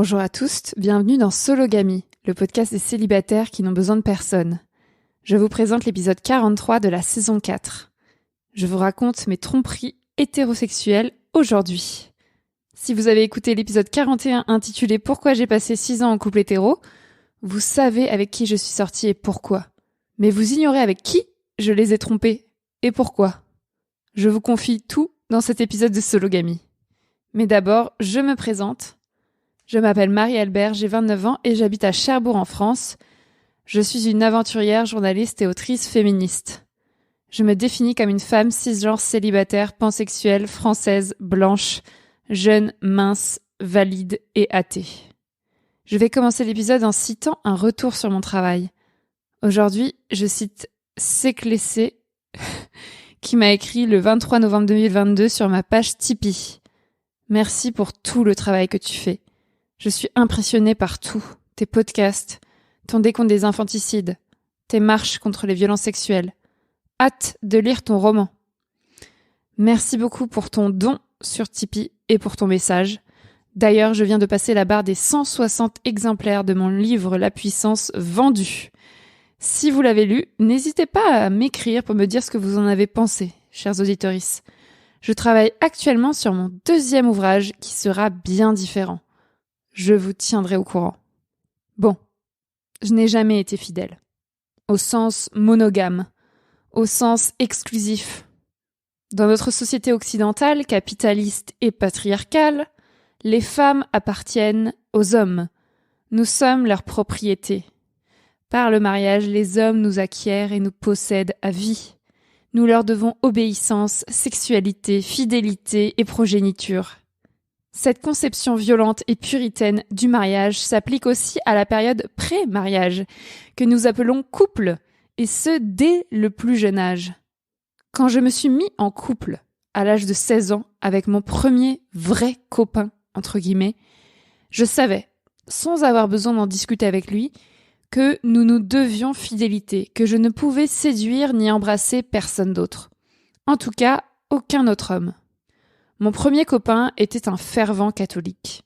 Bonjour à tous, bienvenue dans Sologamy, le podcast des célibataires qui n'ont besoin de personne. Je vous présente l'épisode 43 de la saison 4. Je vous raconte mes tromperies hétérosexuelles aujourd'hui. Si vous avez écouté l'épisode 41 intitulé « Pourquoi j'ai passé 6 ans en couple hétéro », vous savez avec qui je suis sortie et pourquoi. Mais vous ignorez avec qui je les ai trompés et pourquoi. Je vous confie tout dans cet épisode de Sologamy. Mais d'abord, je me présente. Je m'appelle Marie-Albert, j'ai 29 ans et j'habite à Cherbourg en France. Je suis une aventurière, journaliste et autrice féministe. Je me définis comme une femme cisgenre célibataire, pansexuelle, française, blanche, jeune, mince, valide et athée. Je vais commencer l'épisode en citant un retour sur mon travail. Aujourd'hui, je cite Séclessé, qui m'a écrit le 23 novembre 2022 sur ma page Tipeee. Merci pour tout le travail que tu fais. Je suis impressionnée par tout, tes podcasts, ton décompte des infanticides, tes marches contre les violences sexuelles. Hâte de lire ton roman. Merci beaucoup pour ton don sur Tipeee et pour ton message. D'ailleurs, je viens de passer la barre des 160 exemplaires de mon livre La Puissance vendu. Si vous l'avez lu, n'hésitez pas à m'écrire pour me dire ce que vous en avez pensé, chers auditorices. Je travaille actuellement sur mon 2e ouvrage qui sera bien différent. Je vous tiendrai au courant. Bon, je n'ai jamais été fidèle. Au sens monogame, au sens exclusif. Dans notre société occidentale, capitaliste et patriarcale, les femmes appartiennent aux hommes. Nous sommes leur propriété. Par le mariage, les hommes nous acquièrent et nous possèdent à vie. Nous leur devons obéissance, sexualité, fidélité et progéniture. Cette conception violente et puritaine du mariage s'applique aussi à la période pré-mariage, que nous appelons couple, et ce dès le plus jeune âge. Quand je me suis mis en couple, à l'âge de 16 ans, avec mon premier vrai copain, entre guillemets, je savais, sans avoir besoin d'en discuter avec lui, que nous nous devions fidélité, que je ne pouvais séduire ni embrasser personne d'autre. En tout cas, aucun autre homme. Mon premier copain était un fervent catholique.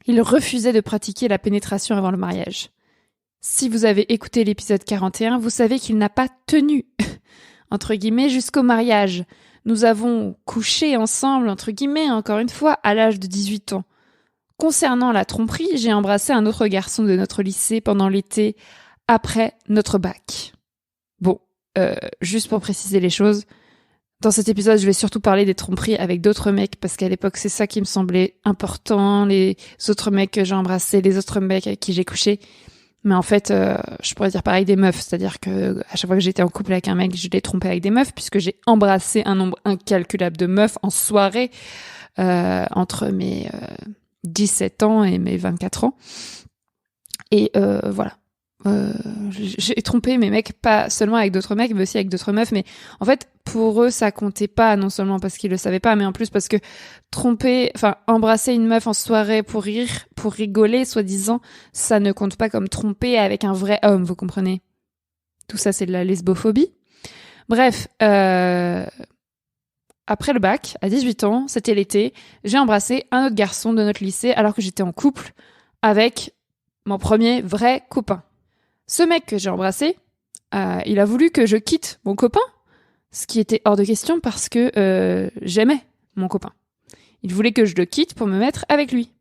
Il refusait de pratiquer la pénétration avant le mariage. Si vous avez écouté l'épisode 41, vous savez qu'il n'a pas tenu, entre guillemets, jusqu'au mariage. Nous avons couché ensemble, entre guillemets, encore une fois, à l'âge de 18 ans. Concernant la tromperie, j'ai embrassé un autre garçon de notre lycée pendant l'été, après notre bac. Bon, juste pour préciser les choses, dans cet épisode, je vais surtout parler des tromperies avec d'autres mecs, parce qu'à l'époque, c'est ça qui me semblait important, les autres mecs que j'ai embrassés, les autres mecs avec qui j'ai couché. Mais en fait, je pourrais dire pareil des meufs, c'est-à-dire que à chaque fois que j'étais en couple avec un mec, je l'ai trompé avec des meufs, puisque j'ai embrassé un nombre incalculable de meufs en soirée, entre mes 17 ans et mes 24 ans. Et voilà. J'ai trompé mes mecs pas seulement avec d'autres mecs mais aussi avec d'autres meufs, mais en fait pour eux ça comptait pas, non seulement parce qu'ils le savaient pas mais en plus parce que embrasser une meuf en soirée pour rire, pour rigoler soi-disant, ça ne compte pas comme tromper avec un vrai homme, vous comprenez. Tout ça c'est de la lesbophobie. Bref, après le bac, à 18 ans, c'était l'été, j'ai embrassé un autre garçon de notre lycée alors que j'étais en couple avec mon premier vrai copain. Ce mec que j'ai embrassé, il a voulu que je quitte mon copain, ce qui était hors de question parce que j'aimais mon copain. Il voulait que je le quitte pour me mettre avec lui.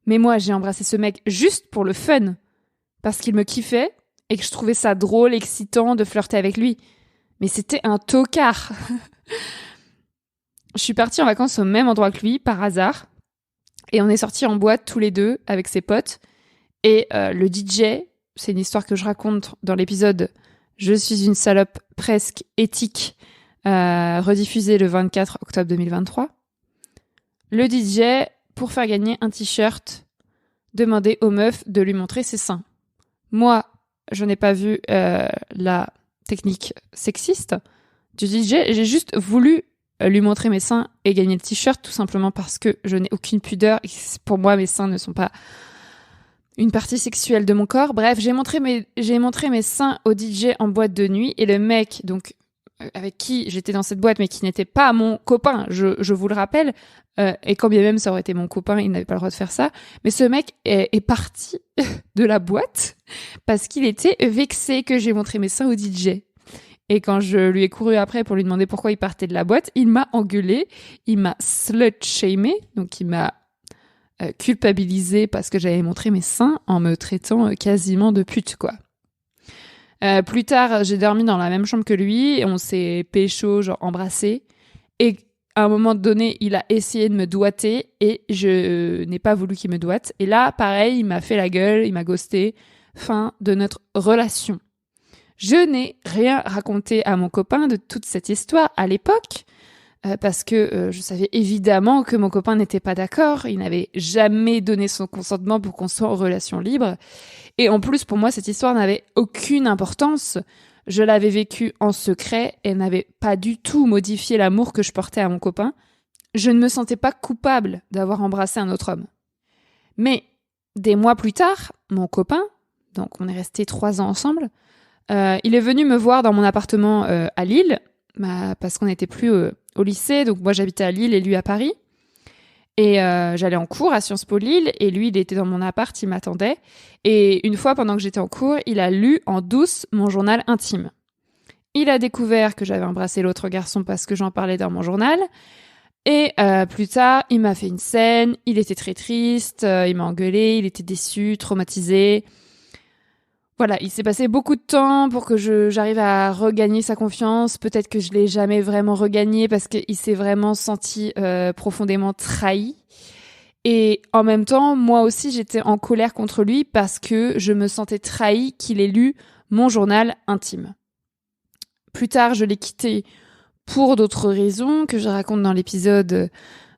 Mais moi, j'ai embrassé ce mec juste pour le fun, parce qu'il me kiffait et que je trouvais ça drôle, excitant de flirter avec lui. Mais c'était un tocard. Je suis partie en vacances au même endroit que lui, par hasard, et on est sortis en boîte tous les deux avec ses potes. Et le DJ, c'est une histoire que je raconte dans l'épisode « Je suis une salope presque éthique », rediffusé le 24 octobre 2023. Le DJ, pour faire gagner un t-shirt, demandait aux meufs de lui montrer ses seins. Moi, je n'ai pas vu la technique sexiste du DJ, j'ai juste voulu lui montrer mes seins et gagner le t-shirt, tout simplement parce que je n'ai aucune pudeur et pour moi, mes seins ne sont pas une partie sexuelle de mon corps. Bref, j'ai montré mes seins au DJ en boîte de nuit et le mec, donc avec qui j'étais dans cette boîte, mais qui n'était pas mon copain, je vous le rappelle, et quand bien même ça aurait été mon copain, il n'avait pas le droit de faire ça, mais ce mec est parti de la boîte parce qu'il était vexé que j'ai montré mes seins au DJ. Et quand je lui ai couru après pour lui demander pourquoi il partait de la boîte, il m'a engueulé, il m'a slut-shamé, donc il m'a culpabilisé parce que j'avais montré mes seins en me traitant quasiment de pute, quoi. Plus tard, j'ai dormi dans la même chambre que lui et on s'est pécho, genre embrassé. Et à un moment donné, il a essayé de me doigter et je n'ai pas voulu qu'il me doite. Et là, pareil, il m'a fait la gueule, il m'a ghosté. Fin de notre relation. Je n'ai rien raconté à mon copain de toute cette histoire à l'époque parce que je savais évidemment que mon copain n'était pas d'accord. Il n'avait jamais donné son consentement pour qu'on soit en relation libre. Et en plus, pour moi, cette histoire n'avait aucune importance. Je l'avais vécue en secret et n'avait pas du tout modifié l'amour que je portais à mon copain. Je ne me sentais pas coupable d'avoir embrassé un autre homme. Mais des mois plus tard, mon copain, donc on est restés 3 ans ensemble, il est venu me voir dans mon appartement à Lille, parce qu'on n'était plus au lycée, donc moi j'habitais à Lille et lui à Paris. Et j'allais en cours à Sciences Po Lille et lui, il était dans mon appart, il m'attendait. Et une fois, pendant que j'étais en cours, il a lu en douce mon journal intime. Il a découvert que j'avais embrassé l'autre garçon parce que j'en parlais dans mon journal. Et plus tard, il m'a fait une scène, il était très triste, il m'a engueulé, il était déçu, traumatisé. Voilà, il s'est passé beaucoup de temps pour que j'arrive à regagner sa confiance. Peut-être que je l'ai jamais vraiment regagné parce qu'il s'est vraiment senti profondément trahi. Et en même temps, moi aussi, j'étais en colère contre lui parce que je me sentais trahi qu'il ait lu mon journal intime. Plus tard, je l'ai quitté pour d'autres raisons que je raconte dans l'épisode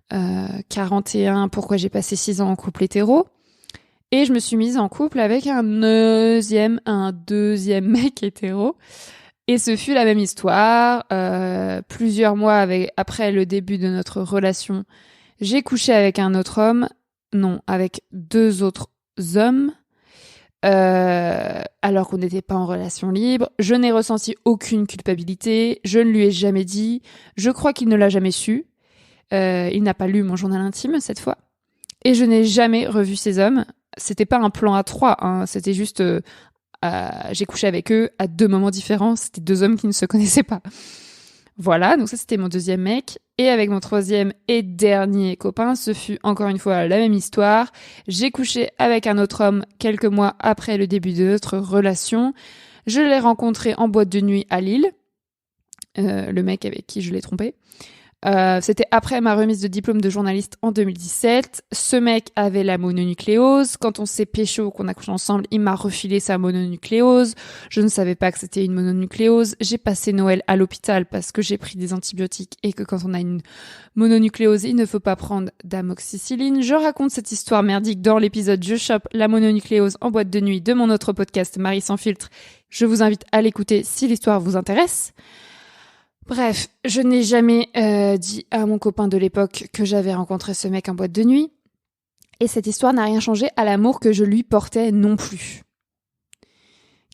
41, pourquoi j'ai passé 6 ans en couple hétéro. Et je me suis mise en couple avec un deuxième mec hétéro. Et ce fut la même histoire. Plusieurs mois après le début de notre relation, j'ai couché avec un autre homme. Non, avec 2 autres hommes. Alors qu'on n'était pas en relation libre. Je n'ai ressenti aucune culpabilité. Je ne lui ai jamais dit. Je crois qu'il ne l'a jamais su. Il n'a pas lu mon journal intime cette fois. Et je n'ai jamais revu ces hommes. C'était pas un plan à 3, hein. C'était juste j'ai couché avec eux à 2 moments différents. C'était 2 hommes qui ne se connaissaient pas. Voilà, donc ça c'était mon deuxième mec. Et avec mon troisième et dernier copain, ce fut encore une fois la même histoire. J'ai couché avec un autre homme quelques mois après le début de notre relation. Je l'ai rencontré en boîte de nuit à Lille, le mec avec qui je l'ai trompé. C'était après ma remise de diplôme de journaliste en 2017. Ce mec avait la mononucléose. Quand on s'est pécho, qu'on a couché ensemble, il m'a refilé sa mononucléose. Je ne savais pas que c'était une mononucléose. J'ai passé Noël à l'hôpital parce que j'ai pris des antibiotiques et que quand on a une mononucléose, il ne faut pas prendre d'amoxicilline. Je raconte cette histoire merdique dans l'épisode Je chope la mononucléose en boîte de nuit de mon autre podcast Marie sans filtre. Je vous invite à l'écouter si l'histoire vous intéresse. Bref, je n'ai jamais dit à mon copain de l'époque que j'avais rencontré ce mec en boîte de nuit. Et cette histoire n'a rien changé à l'amour que je lui portais non plus.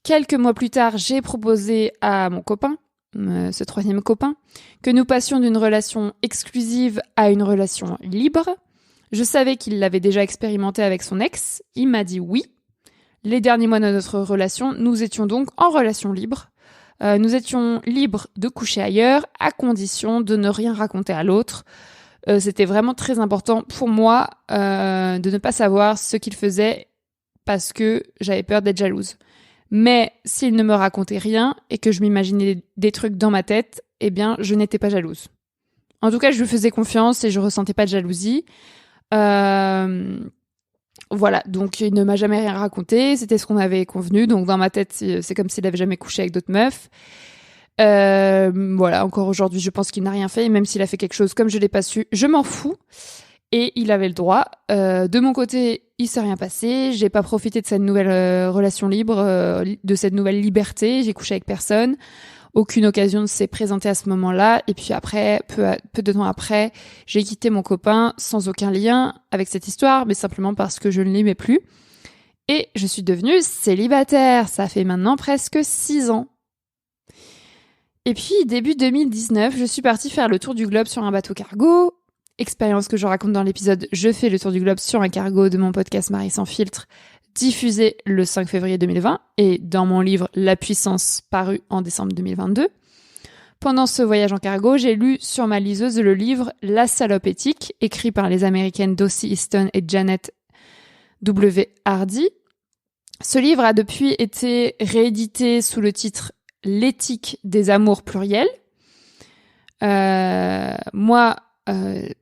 Quelques mois plus tard, j'ai proposé à mon copain, ce troisième copain, que nous passions d'une relation exclusive à une relation libre. Je savais qu'il l'avait déjà expérimenté avec son ex. Il m'a dit oui. Les derniers mois de notre relation, nous étions donc en relation libre. Nous étions libres de coucher ailleurs, à condition de ne rien raconter à l'autre. C'était vraiment très important pour moi de ne pas savoir ce qu'il faisait parce que j'avais peur d'être jalouse. Mais s'il ne me racontait rien et que je m'imaginais des trucs dans ma tête, eh bien, je n'étais pas jalouse. En tout cas, je lui faisais confiance et je ressentais pas de jalousie. Voilà, donc il ne m'a jamais rien raconté, c'était ce qu'on avait convenu, donc dans ma tête, c'est comme s'il avait jamais couché avec d'autres meufs. Voilà, encore aujourd'hui, je pense qu'il n'a rien fait, et même s'il a fait quelque chose comme je l'ai pas su, je m'en fous. Et il avait le droit. De mon côté, il s'est rien passé, j'ai pas profité de cette nouvelle relation libre, de cette nouvelle liberté, j'ai couché avec personne. Aucune occasion ne s'est présentée à ce moment-là. Et puis après, peu de temps après, j'ai quitté mon copain sans aucun lien avec cette histoire, mais simplement parce que je ne l'aimais plus. Et je suis devenue célibataire. Ça fait maintenant presque 6 ans. Et puis, début 2019, je suis partie faire le tour du globe sur un bateau cargo. Expérience que je raconte dans l'épisode « Je fais le tour du globe sur un cargo » de mon podcast Marie sans filtre, diffusé le 5 février 2020, et dans mon livre « La puissance » paru en décembre 2022. Pendant ce voyage en cargo, j'ai lu sur ma liseuse le livre « La salope éthique », écrit par les Américaines Dossie Easton et Janet W. Hardy. Ce livre a depuis été réédité sous le titre « L'éthique des amours pluriels ».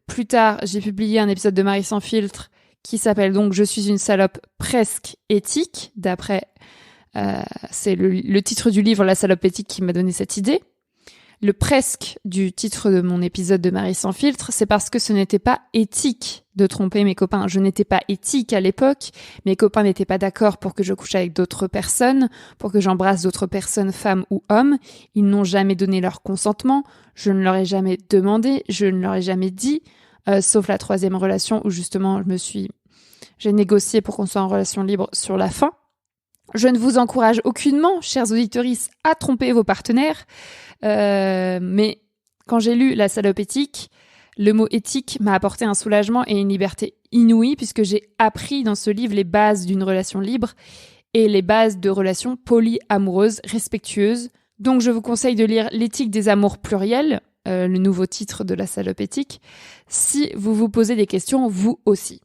Plus tard, j'ai publié un épisode de Marie sans filtre qui s'appelle donc « Je suis une salope presque éthique », d'après, c'est le titre du livre « La salope éthique » qui m'a donné cette idée. Le presque du titre de mon épisode de Marie sans filtre, c'est parce que ce n'était pas éthique de tromper mes copains. Je n'étais pas éthique à l'époque. Mes copains n'étaient pas d'accord pour que je couche avec d'autres personnes, pour que j'embrasse d'autres personnes, femmes ou hommes. Ils n'ont jamais donné leur consentement. Je ne leur ai jamais demandé. Je ne leur ai jamais dit. Sauf la 3e relation où justement j'ai négocié pour qu'on soit en relation libre sur la fin. Je ne vous encourage aucunement, chers auditorices, à tromper vos partenaires. Mais quand j'ai lu La salope éthique, le mot éthique m'a apporté un soulagement et une liberté inouïe puisque j'ai appris dans ce livre les bases d'une relation libre et les bases de relations polyamoureuses, respectueuses. Donc je vous conseille de lire L'éthique des amours pluriels, le nouveau titre de La salope éthique, si vous vous posez des questions vous aussi.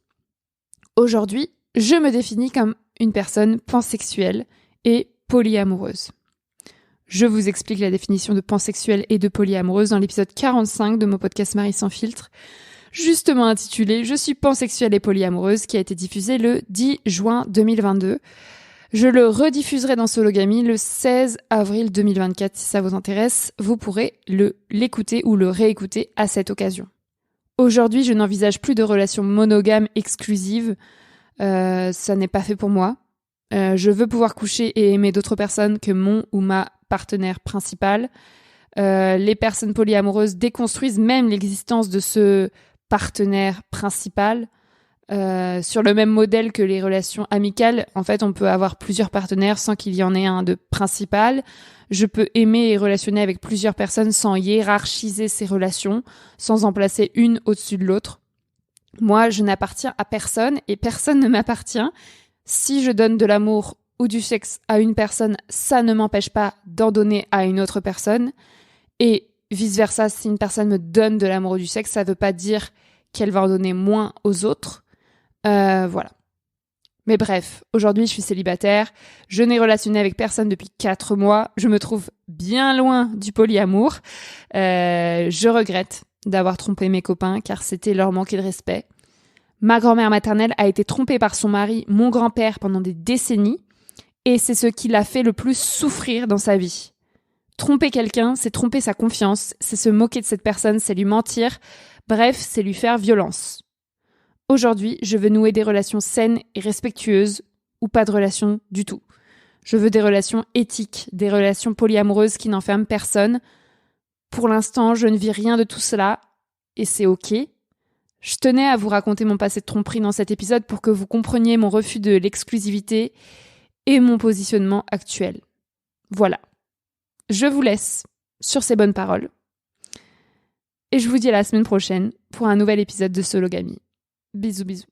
Aujourd'hui, je me définis comme une personne pansexuelle et polyamoureuse. Je vous explique la définition de pansexuelle et de polyamoureuse dans l'épisode 45 de mon podcast Marie sans filtre, justement intitulé « Je suis pansexuelle et polyamoureuse » qui a été diffusé le 10 juin 2022. Je le rediffuserai dans Sologamy le 16 avril 2024 si ça vous intéresse. Vous pourrez l'écouter ou le réécouter à cette occasion. Aujourd'hui, je n'envisage plus de relations monogames exclusives. Ça n'est pas fait pour moi. Je veux pouvoir coucher et aimer d'autres personnes que mon ou ma partenaire principal. Les personnes polyamoureuses déconstruisent même l'existence de ce partenaire principal. Sur le même modèle que les relations amicales, en fait, on peut avoir plusieurs partenaires sans qu'il y en ait un de principal. Je peux aimer et relationner avec plusieurs personnes sans hiérarchiser ces relations, sans en placer une au-dessus de l'autre. Moi, je n'appartiens à personne et personne ne m'appartient. Si je donne de l'amour ou du sexe à une personne, ça ne m'empêche pas d'en donner à une autre personne. Et vice-versa, si une personne me donne de l'amour ou du sexe, ça ne veut pas dire qu'elle va en donner moins aux autres. Voilà. Mais bref, aujourd'hui, je suis célibataire. Je n'ai relationné avec personne depuis 4 mois. Je me trouve bien loin du polyamour. Je regrette d'avoir trompé mes copains car c'était leur manquer de respect. Ma grand-mère maternelle a été trompée par son mari, mon grand-père, pendant des décennies, et c'est ce qui l'a fait le plus souffrir dans sa vie. Tromper quelqu'un, c'est tromper sa confiance, c'est se moquer de cette personne, c'est lui mentir, bref, c'est lui faire violence. Aujourd'hui, je veux nouer des relations saines et respectueuses, ou pas de relations du tout. Je veux des relations éthiques, des relations polyamoureuses qui n'enferment personne. Pour l'instant, je ne vis rien de tout cela, et c'est ok. Je tenais à vous raconter mon passé de tromperie dans cet épisode pour que vous compreniez mon refus de l'exclusivité et mon positionnement actuel. Voilà. Je vous laisse sur ces bonnes paroles. Et je vous dis à la semaine prochaine pour un nouvel épisode de Sologamy. Bisous bisous.